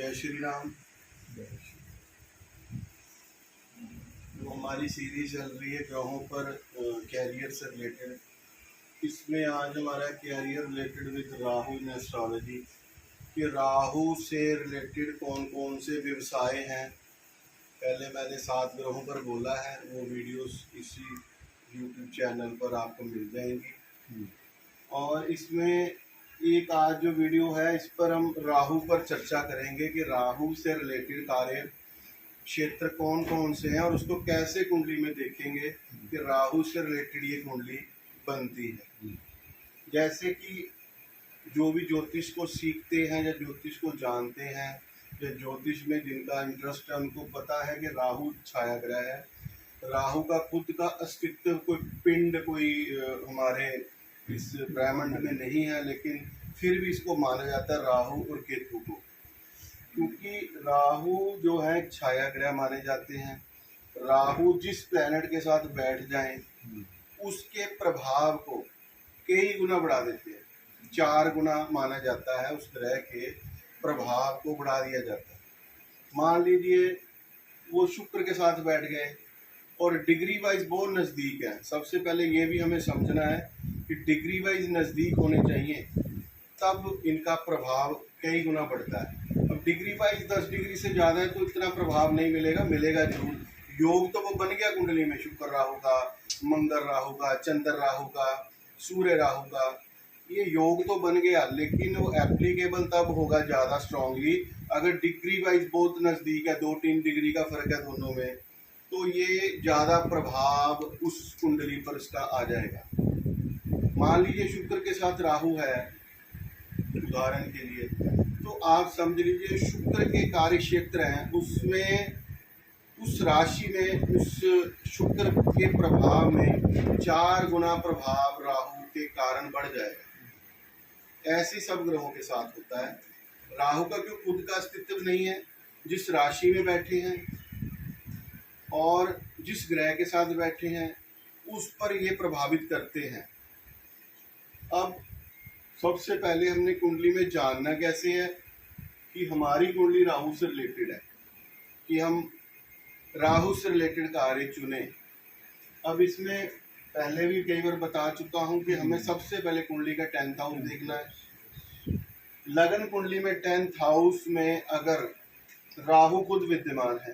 जय श्री राम। जो हमारी सीरीज चल रही है ग्रहों पर कैरियर से रिलेटेड, इसमें आज हमारा career related with Rahu in astrology कि राहु से रिलेटेड कौन कौन से व्यवसाय हैं। पहले मैंने 7 ग्रहों पर बोला है, वो वीडियोस इसी यूट्यूब चैनल पर आपको मिल जाएंगी। और इसमें एक आज जो वीडियो है इस पर हम राहु पर चर्चा करेंगे कि राहु से रिलेटेड कार्य क्षेत्र कौन कौन से हैं और उसको कैसे कुंडली में देखेंगे कि राहु से रिलेटेड ये कुंडली बनती है। जैसे कि जो भी ज्योतिष को सीखते हैं या ज्योतिष को जानते हैं या ज्योतिष में जिनका इंटरेस्ट है उनको पता है कि राहु छाया ग्रह है। राहु का खुद का अस्तित्व कोई पिंड कोई हमारे इस ब्रह्मांड में नहीं है, लेकिन फिर भी इसको माना जाता है राहु और केतु को, क्योंकि राहु जो है छाया ग्रह माने जाते हैं। राहु जिस प्लैनेट के साथ बैठ जाएं उसके प्रभाव को कई गुना बढ़ा देते हैं, 4 गुना माना जाता है। उस ग्रह के प्रभाव को बढ़ा दिया जाता है। मान लीजिए वो शुक्र के साथ बैठ गए और डिग्री वाइज बहुत नज़दीक है। सबसे पहले ये भी हमें समझना है कि डिग्री वाइज नज़दीक होने चाहिए, तब इनका प्रभाव कई गुना बढ़ता है। अब डिग्री वाइज 10 डिग्री से ज़्यादा है तो इतना प्रभाव नहीं मिलेगा, मिलेगा जरूर। योग तो वो बन गया कुंडली में, शुक्र राहु का, मंगल राहु का, चंद्र राहु का, सूर्य राहु का, ये योग तो बन गया, लेकिन वो एप्लीकेबल तब होगा ज़्यादा स्ट्रांगली अगर डिग्री वाइज बहुत नज़दीक है, 2-3 डिग्री का फर्क है दोनों में, तो ये ज़्यादा प्रभाव उस कुंडली पर इसका आ जाएगा। मान लीजिए शुक्र के साथ राहु है उदाहरण के लिए, तो आप समझ लीजिए शुक्र के कार्य क्षेत्र हैं, उसमें उस राशि में उस शुक्र के प्रभाव में 4 गुना प्रभाव राहु के कारण बढ़ जाएगा। ऐसे सब ग्रहों के साथ होता है। राहु का क्यों खुद का अस्तित्व नहीं है, जिस राशि में बैठे हैं और जिस ग्रह के साथ बैठे हैं उस पर ये प्रभावित करते हैं। अब सबसे पहले हमने कुंडली में जानना कैसे है कि हमारी कुंडली राहु से रिलेटेड है, कि हम राहु से रिलेटेड कार्य चुने। अब इसमें पहले भी कई बार बता चुका हूं कि हमें सबसे पहले कुंडली का 10th हाउस देखना है। लगन कुंडली में 10th हाउस में अगर राहु खुद विद्यमान है,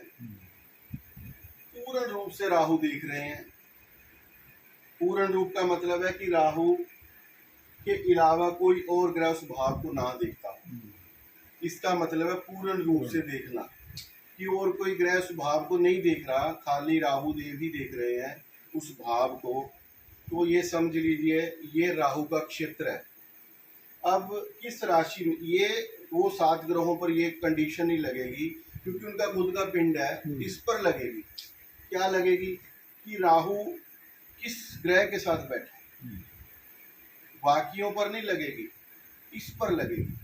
पूर्ण रूप से राहु दिख रहे हैं। पूर्ण रूप का मतलब है कि राहु के अलावा कोई और ग्रह उस भाव को ना देखता हो। इसका मतलब है पूर्ण रूप से देखना, कि और कोई ग्रह उस भाव को नहीं देख रहा, खाली राहु देव ही देख रहे हैं उस भाव को, तो ये समझ लीजिए ये राहु का क्षेत्र है। अब किस राशि में ये वो 7 ग्रहों पर ये कंडीशन नहीं लगेगी, क्योंकि उनका खुद का पिंड है, इस पर लगेगी। क्या लगेगी कि राहु किस ग्रह के साथ बैठा है, बाकियों पर नहीं लगेगी, इस पर लगेगी।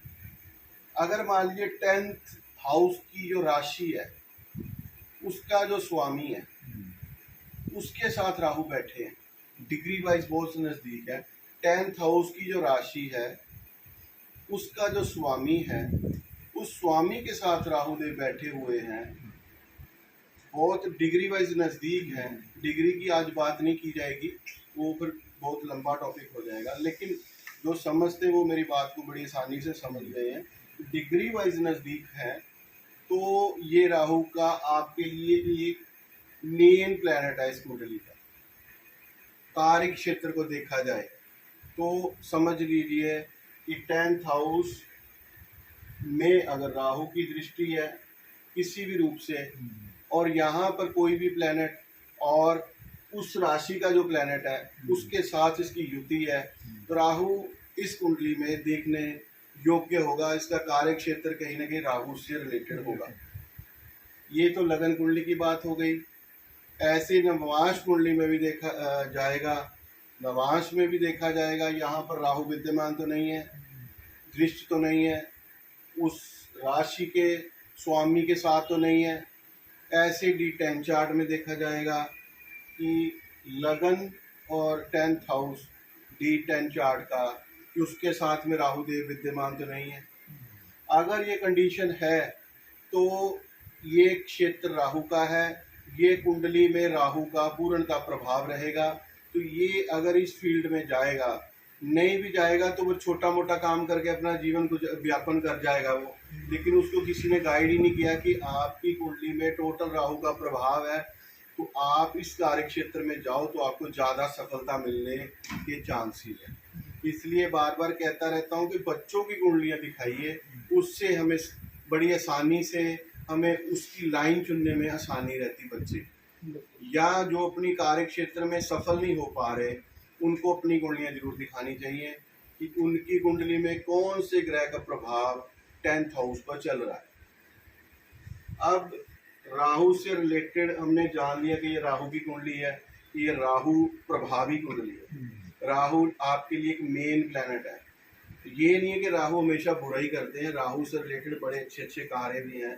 अगर मान लीजिए 10th हाउस की जो राशि है उसका जो स्वामी है उसके साथ राहु बैठे हैं, डिग्री वाइज बहुत नजदीक है। 10th हाउस की जो राशि है उसका जो स्वामी है, उस स्वामी के साथ राहु देव बैठे हुए हैं, बहुत डिग्री वाइज नज़दीक है। डिग्री की आज बात नहीं की जाएगी, वो फिर बहुत लंबा टॉपिक हो जाएगा, लेकिन जो समझते वो मेरी बात को बड़ी आसानी से समझ गए हैं। डिग्री वाइज नज़दीक है तो ये राहु का आपके लिए एक मेन प्लैनेट है। इस कुंडली का कार्य क्षेत्र को देखा जाए तो समझ लीजिए कि 10th हाउस में अगर राहु की दृष्टि है किसी भी रूप से, और यहाँ पर कोई भी प्लैनेट और उस राशि का जो प्लैनेट है उसके साथ इसकी युति है, तो राहु इस कुंडली में देखने योग्य होगा। इसका कार्य क्षेत्र कहीं ना कहीं राहु से रिलेटेड होगा। ये तो लगन कुंडली की बात हो गई। ऐसे नवांश कुंडली में भी देखा जाएगा, नवांश में भी देखा जाएगा। यहाँ पर राहु विद्यमान तो नहीं है, दृष्टि तो नहीं है, उस राशि के स्वामी के साथ तो नहीं है। ऐसे D10 चार्ट में देखा जाएगा कि लगन और 10th हाउस D10 चार्ट का कि उसके साथ में राहु देव विद्यमान तो नहीं है। अगर ये कंडीशन है तो ये क्षेत्र राहु का है, ये कुंडली में राहु का पूर्ण का प्रभाव रहेगा। तो ये अगर इस फील्ड में जाएगा, नहीं भी जाएगा तो वो छोटा मोटा काम करके अपना जीवन को व्यापन कर जाएगा वो, लेकिन उसको किसी ने गाइड ही नहीं किया कि आपकी कुंडली में टोटल राहु का प्रभाव है, तो आप इस कार्य क्षेत्र में जाओ तो आपको ज़्यादा सफलता मिलने के चांसेस है। इसलिए बार बार कहता रहता हूँ कि बच्चों की कुंडलियाँ दिखाइए, उससे हमें बड़ी आसानी से हमें उसकी लाइन चुनने में आसानी रहती। बच्चे या जो अपनी कार्य क्षेत्र में सफल नहीं हो पा रहे, उनको अपनी कुंडलियाँ जरूर दिखानी चाहिए कि उनकी कुंडली में कौन से ग्रह का प्रभाव 10th हाउस पर चल रहा है। अब राहु से रिलेटेड हमने जान लिया कि ये राहु की कुंडली है, ये राहु प्रभावी कुंडली है। राहु आपके लिए एक मेन प्लैनेट है। ये नहीं है कि राहु हमेशा बुरा ही करते हैं, राहु से रिलेटेड बड़े अच्छे अच्छे कार्य भी हैं,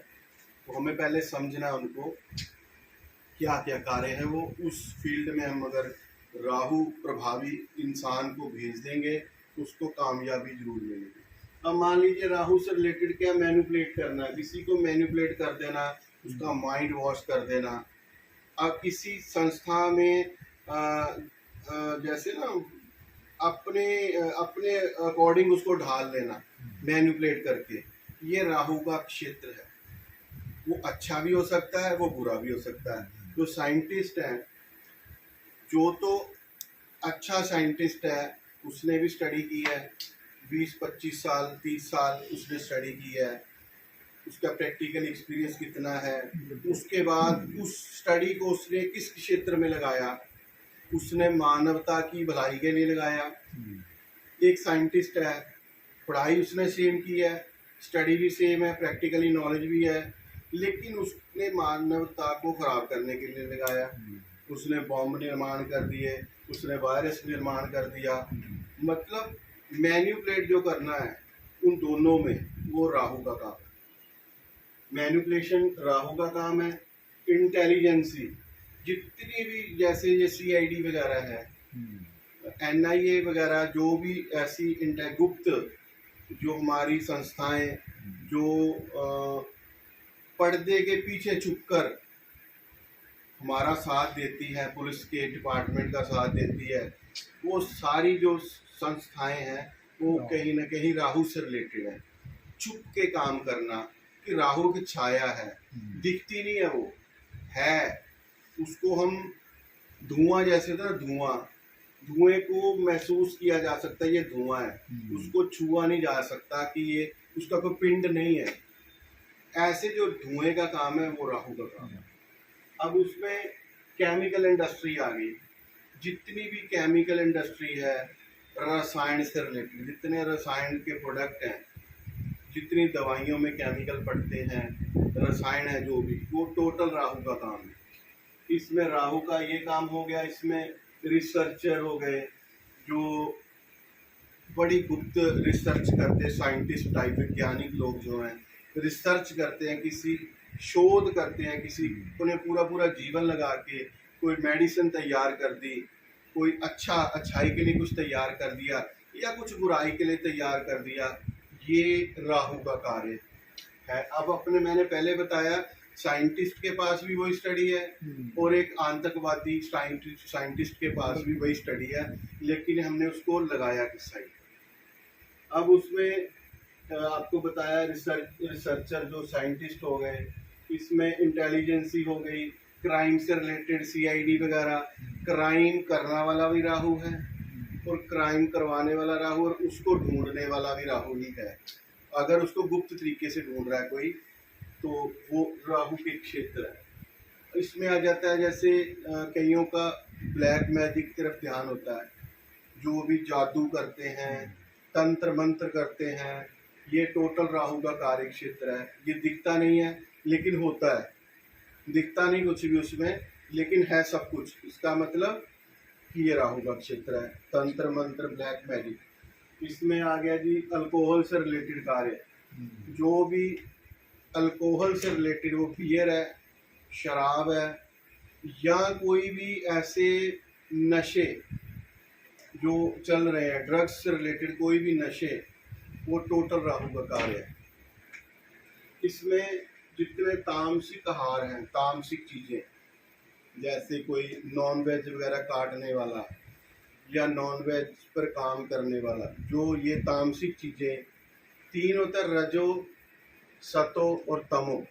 तो हमें पहले समझना है उनको क्या क्या कार्य है वो। उस फील्ड में हम अगर राहु प्रभावी इंसान को भेज देंगे तो उसको कामयाबी जरूर मिलेगी। अब मान लीजिए राहु से रिलेटेड क्या मैनिपुलेट करना, किसी को मैनिपुलेट कर देना, उसका माइंड वॉश कर देना। अब किसी संस्था में जैसे ना अपने अपने अकॉर्डिंग उसको ढाल लेना, मैनिपुलेट करके, ये राहु का क्षेत्र है। वो अच्छा भी हो सकता है, वो बुरा भी हो सकता है। जो साइंटिस्ट है, जो तो अच्छा साइंटिस्ट है, उसने भी स्टडी की है, 20-25 साल 30 साल उसने स्टडी की है, उसका प्रैक्टिकल एक्सपीरियंस कितना है, उसके बाद उस स्टडी को उसने किस क्षेत्र में लगाया, उसने मानवता की भलाई के लिए लगाया। एक साइंटिस्ट है, पढ़ाई उसने सेम की है, स्टडी भी सेम है, प्रैक्टिकली नॉलेज भी है, लेकिन उसने मानवता को खराब करने के लिए लगाया। उसने बॉम्ब निर्माण कर दिए, उसने वायरस निर्माण कर दिया। मतलब मैन्युपुलेट जो करना है उन दोनों में, वो राहु का काम है। मैन्युपुलेशन राहु का काम है। इंटेलिजेंसी जितनी भी, जैसे ये CID वगैरह है, NIA वगैरह, जो भी ऐसी गुप्त जो हमारी संस्थाएं जो पर्दे के पीछे छुपकर हमारा साथ देती है, पुलिस के डिपार्टमेंट का साथ देती है, वो सारी जो संस्थाएं हैं वो कहीं ना कहीं राहु से रिलेटेड है। छुप के काम करना, कि राहु की छाया है, दिखती नहीं है, वो है, उसको हम धुआं, जैसे था धुआं, धुएं को महसूस किया जा सकता है, ये धुआं है, उसको छुआ नहीं जा सकता कि ये उसका कोई पिंड नहीं है। ऐसे जो धुएं का काम है वो राहु का काम है। अब उसमें केमिकल इंडस्ट्री आ गई, जितनी भी केमिकल इंडस्ट्री है, रसायन से रिलेटेड जितने रसायन के प्रोडक्ट हैं, जितनी दवाइयों में केमिकल पड़ते हैं, रसायन है जो भी, वो टोटल राहु का काम है। इसमें राहु का ये काम हो गया। इसमें रिसर्चर हो गए, जो बड़ी गुप्त रिसर्च करते, साइंटिस्ट टाइप वैज्ञानिक लोग जो हैं, रिसर्च करते हैं, किसी शोध करते हैं, किसी उन्हें पूरा पूरा जीवन लगा के कोई मेडिसिन तैयार कर दी, कोई अच्छाई के लिए कुछ तैयार कर दिया, या कुछ बुराई के लिए तैयार कर दिया, ये राहु का कार्य है। अब अपने मैंने पहले बताया, साइंटिस्ट के पास भी वही स्टडी है, और एक आतंकवादी साइंटिस्ट के पास भी वही स्टडी है, लेकिन हमने उसको लगाया किस साइड। अब उसमें आपको बताया रिसर्चर जो साइंटिस्ट हो गए, इसमें इंटेलिजेंसी हो गई, क्राइम से रिलेटेड CID वगैरह, क्राइम करने वाला भी राहु है और क्राइम करवाने वाला राहु, और उसको ढूंढने वाला भी राहु ही है। अगर उसको गुप्त तरीके से ढूंढ रहा है कोई, तो वो राहु के क्षेत्र है। इसमें आ जाता है, जैसे कईयों का ब्लैक मैजिक की तरफ ध्यान होता है, जो भी जादू करते हैं, तंत्र मंत्र करते हैं, ये टोटल राहु का कार्य क्षेत्र है। ये दिखता नहीं है लेकिन होता है, दिखता नहीं कुछ भी उसमें, लेकिन है सब कुछ। इसका मतलब कि ये राहु का क्षेत्र है। तंत्र मंत्र, ब्लैक मैजिक। इसमें आ गया जी अल्कोहल से रिलेटेड कार्य, जो भी अल्कोहल से रिलेटेड, वो बियर है, शराब है, या कोई भी ऐसे नशे जो चल रहे हैं, ड्रग्स से रिलेटेड कोई भी नशे, वो टोटल राहु का कार्य है। इसमें जितने तामसिक आहार हैं, तामसिक चीजें, जैसे कोई नॉन वेज वगैरह काटने वाला या नॉन वेज पर काम करने वाला, जो ये तामसिक चीजें तीन होता है, रजो, सतो और तमो।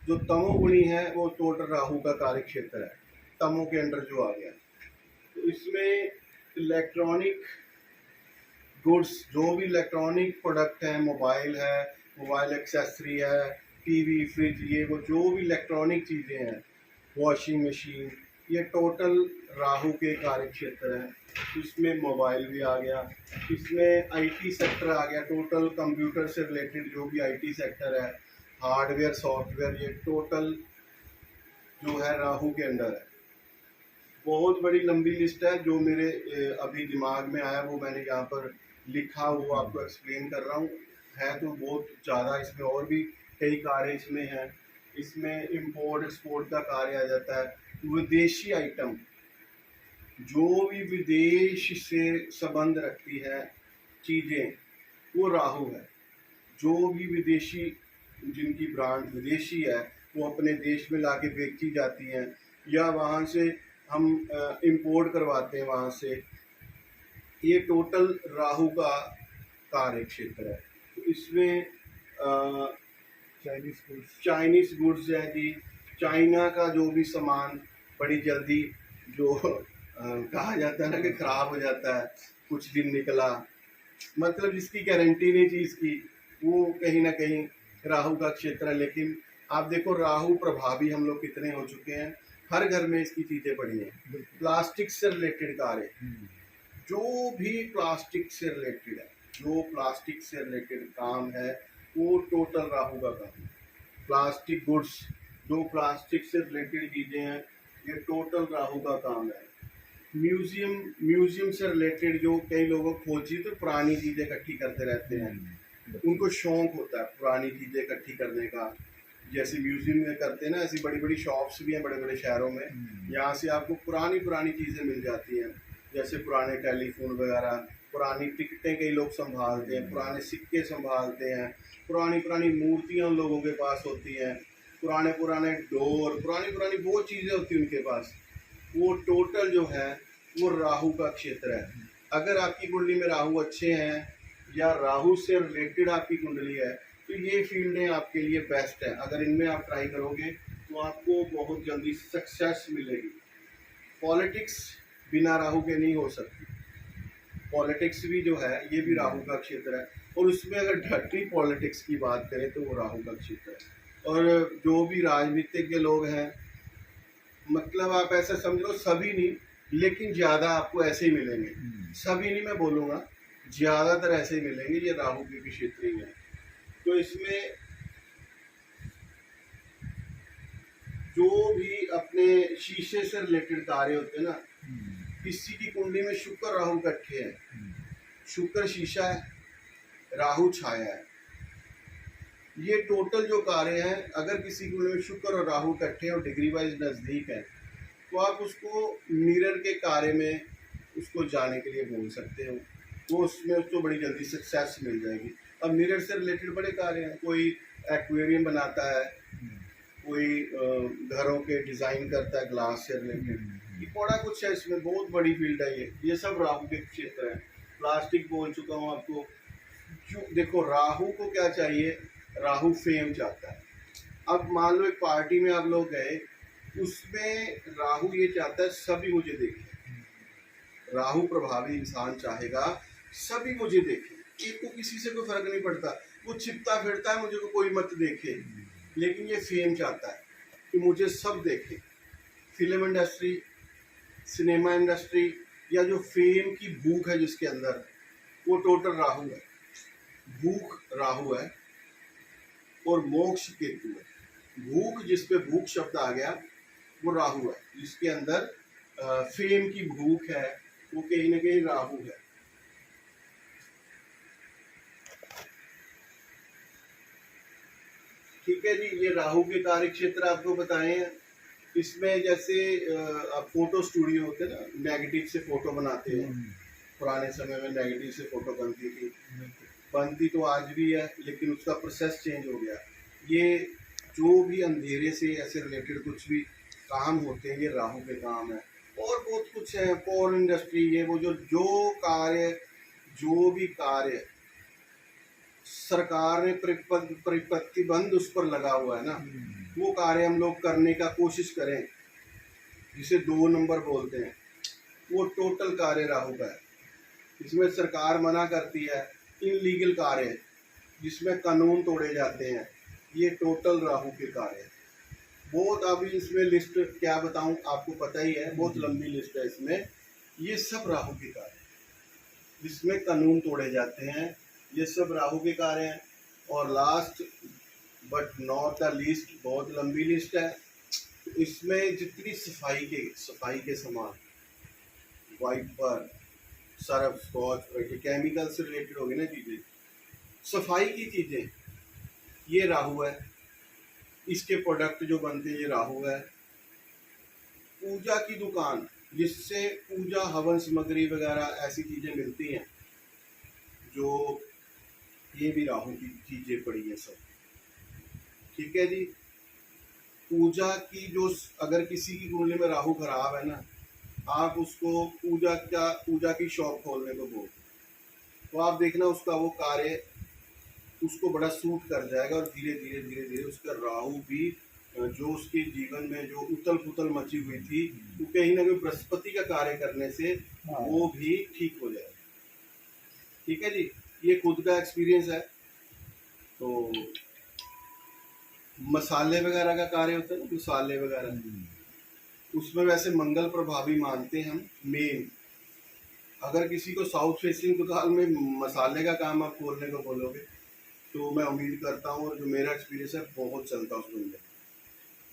जो तमोगुणी है वो टोटल राहु का कार्य क्षेत्र है, तमो के अंडर जो आ गया। तो इसमें इलेक्ट्रॉनिक गुड्स, जो भी इलेक्ट्रॉनिक प्रोडक्ट है, मोबाइल है, मोबाइल एक्सेसरी है, टीवी, फ्रिज, ये वो जो भी इलेक्ट्रॉनिक चीज़ें हैं, वॉशिंग मशीन, ये टोटल राहु के कार्य क्षेत्र है। इसमें मोबाइल भी आ गया, इसमें आईटी सेक्टर आ गया, टोटल कंप्यूटर से रिलेटेड जो भी आईटी सेक्टर है, हार्डवेयर, सॉफ्टवेयर, ये टोटल जो है राहु के अंडर है। बहुत बड़ी लंबी लिस्ट है, जो मेरे अभी दिमाग में आया वो मैंने यहाँ पर लिखा, वो आपको एक्सप्लेन कर रहा हूँ। है तो बहुत ज़्यादा, इसमें और भी कई कार्य इसमें हैं। इसमें इंपोर्ट एक्सपोर्ट का कार्य आ जाता है। विदेशी आइटम, जो भी विदेश से संबंध रखती है चीज़ें, वो राहु है। जो भी विदेशी, जिनकी ब्रांड विदेशी है, वो अपने देश में लाके बेची जाती हैं, या वहाँ से हम इंपोर्ट करवाते हैं वहाँ से, ये टोटल राहु का कार्य क्षेत्र है। तो इसमें चाइनीज गुड्स है जी, चाइना का जो भी सामान बड़ी जल्दी जो कहा जाता है ना कि खराब हो जाता है, कुछ दिन निकला, मतलब जिसकी गारंटी नहीं चीज़ की, वो कहीं ना कहीं राहु का क्षेत्र है। लेकिन आप देखो राहु प्रभावी हम लोग कितने हो चुके हैं, हर घर में इसकी चीज़ें पड़ी हैं। प्लास्टिक से रिलेटेड कार्य, जो भी प्लास्टिक से रिलेटेड है, जो प्लास्टिक से रिलेटेड काम है, वो टोटल राहु का काम है। प्लास्टिक गुड्स, जो प्लास्टिक से रिलेटेड चीज़ें हैं, ये टोटल राहु का काम है। म्यूजियम से रिलेटेड, जो कई लोगों को खोजी तो पुरानी चीज़ें इकट्ठी करते रहते हैं, उनको शौक होता है पुरानी चीज़ें इकट्ठी करने का, जैसे म्यूजियम में करते हैं ना, ऐसी बड़ी बड़ी शॉप्स भी हैं बड़े बड़े शहरों में, यहाँ से आपको पुरानी चीज़ें मिल जाती हैं, जैसे पुराने टेलीफोन वगैरह, पुरानी टिकटें कई लोग संभालते हैं, पुराने सिक्के संभालते हैं, पुरानी मूर्तियाँ उन लोगों के पास होती हैं, पुराने डोर, पुरानी बहुत चीज़ें होती हैं उनके पास। वो टोटल जो है वो राहु का क्षेत्र है। अगर आपकी कुंडली में राहु अच्छे हैं या राहु से रिलेटेड आपकी कुंडली है, तो ये फील्डें आपके लिए बेस्ट है। अगर इनमें आप ट्राई करोगे तो आपको बहुत जल्दी सक्सेस मिलेगी। पॉलिटिक्स बिना राहु के नहीं हो सकती। पॉलिटिक्स भी जो है ये भी राहु का क्षेत्र है, और उसमें अगर डर्टी पॉलिटिक्स की बात करें तो वो राहु का क्षेत्र है। और जो भी राजनीतिज्ञ लोग हैं, मतलब आप ऐसा समझ लो, सभी नहीं लेकिन ज़्यादा आपको ऐसे ही मिलेंगे, सभी नहीं मैं बोलूँगा, ज़्यादातर ऐसे ही मिलेंगे, ये राहु के क्षेत्र ही है। तो इसमें जो भी अपने शीशे से रिलेटेड कार्य होते हैं ना, किसी की कुंडली में शुक्र राहु इकट्ठे हैं, शुक्र शीशा है, राहु छाया है, ये टोटल जो कार्य है, अगर किसी की कुंडली में शुक्र और राहु इकट्ठे और डिग्री वाइज नज़दीक है, तो आप उसको मिरर के कार्य में उसको जाने के लिए बोल सकते हो, वो उसमें उसको बड़ी जल्दी सक्सेस मिल जाएगी। अब मिरर से रिलेटेड बड़े कार्य हैं, कोई एक्वेरियम बनाता है, कोई घरों के डिज़ाइन करता है ग्लास से रिलेटेड, ये बड़ा कुछ है, इसमें बहुत बड़ी फील्ड है ये सब राहु के क्षेत्र है। प्लास्टिक बोल चुका हूँ आपको। क्यों, देखो राहु को क्या चाहिए, राहु फेम चाहता है। अब मान लो एक पार्टी में आप लोग गए, उसमें राहु ये चाहता है सभी मुझे देखें, राहु प्रभावी इंसान चाहेगा सभी मुझे देखें, एक को किसी से कोई फर्क नहीं पड़ता, वो छिपता फिरता है मुझे को कोई मत देखे, लेकिन ये फेम चाहता है कि मुझे सब देखें। फिल्म इंडस्ट्री, सिनेमा इंडस्ट्री, या जो फेम की भूख है जिसके अंदर, वो टोटल राहु है। भूख राहु है और मोक्ष केतु है। भूख, जिस पे भूख शब्द आ गया, वो राहु है। जिसके अंदर फेम की भूख है, वो कहीं ना कहीं राहु है। ठीक है जी, ये राहु के कार्य क्षेत्र आपको बताए हैं। इसमें जैसे फोटो स्टूडियो होते हैं ना, नेगेटिव से फोटो बनाते हैं, पुराने समय में नेगेटिव से फोटो बनती तो आज भी है, लेकिन उसका प्रोसेस चेंज हो गया। ये जो भी अंधेरे से ऐसे रिलेटेड कुछ भी काम होते हैं, ये राहु के काम है। और बहुत कुछ है, पॉवर इंडस्ट्री, ये वो जो भी कार्य सरकार ने प्रतिबंध उस पर लगा हुआ है ना, वो कार्य हम लोग करने का कोशिश करें, जिसे 2 नंबर बोलते हैं, वो टोटल कार्य राहु का है। इसमें सरकार मना करती है, इनलीगल कार्य जिसमें कानून तोड़े जाते हैं, ये टोटल राहु के कार्य है। बहुत, अभी इसमें लिस्ट क्या बताऊं, आपको पता ही है, बहुत लंबी लिस्ट है इसमें। ये सब राहु के कार्य जिसमें कानून तोड़े जाते हैं, ये सब राहु के कार्य हैं। और last but not the least, बहुत लंबी लिस्ट है, तो इसमें जितनी सफाई के सामान, वाइपर, सर्फ, स्कॉच, केमिकल से रिलेटेड होगी ना चीज़ें, सफाई की चीज़ें, ये राहु है। इसके प्रोडक्ट जो बनते हैं, ये राहु है। पूजा की दुकान, जिससे पूजा हवन सामग्री वगैरह ऐसी चीज़ें मिलती हैं, जो ये भी राहु की चीज़ें पड़ी हैं सब। ठीक है जी। पूजा की जो, अगर किसी की कुंडली में राहु खराब है ना, आप उसको पूजा की शॉप खोलने को बोल, तो आप देखना उसका वो कार्य उसको बड़ा सूट कर जाएगा, और धीरे धीरे उसका राहु भी, जो उसके जीवन में जो उथल पुथल मची हुई थी, वो कहीं ना कहीं बृहस्पति का कार्य करने से वो भी ठीक हो जाएगा। ठीक है जी, ये खुद का एक्सपीरियंस है। तो मसाले वगैरह का कार्य होता है ना, मसाले वगैरह, उसमें वैसे मंगल प्रभावी मानते हैं हम मेन। अगर किसी को साउथ फेसिंग दुकान में मसाले का काम आप खोलने को बोलोगे, तो मैं उम्मीद करता हूँ, और जो मेरा एक्सपीरियंस है, बहुत चलता है उसमें।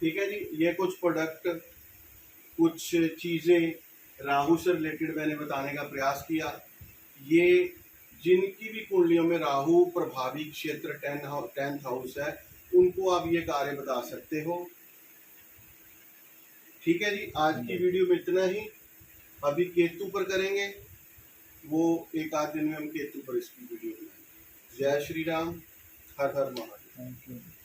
ठीक है जी, ये कुछ प्रोडक्ट, कुछ चीज़ें राहु से रिलेटेड मैंने बताने का प्रयास किया। ये जिनकी भी कुंडलियों में राहु प्रभावी क्षेत्र 10th हाउस है, उनको आप ये कार्य बता सकते हो। ठीक है जी, आज की वीडियो में इतना ही। अभी केतु पर करेंगे, वो एक आध दिन में हम केतु पर इसकी वीडियो बनाएंगे। जय श्री राम, हर हर महादेव। Thank you.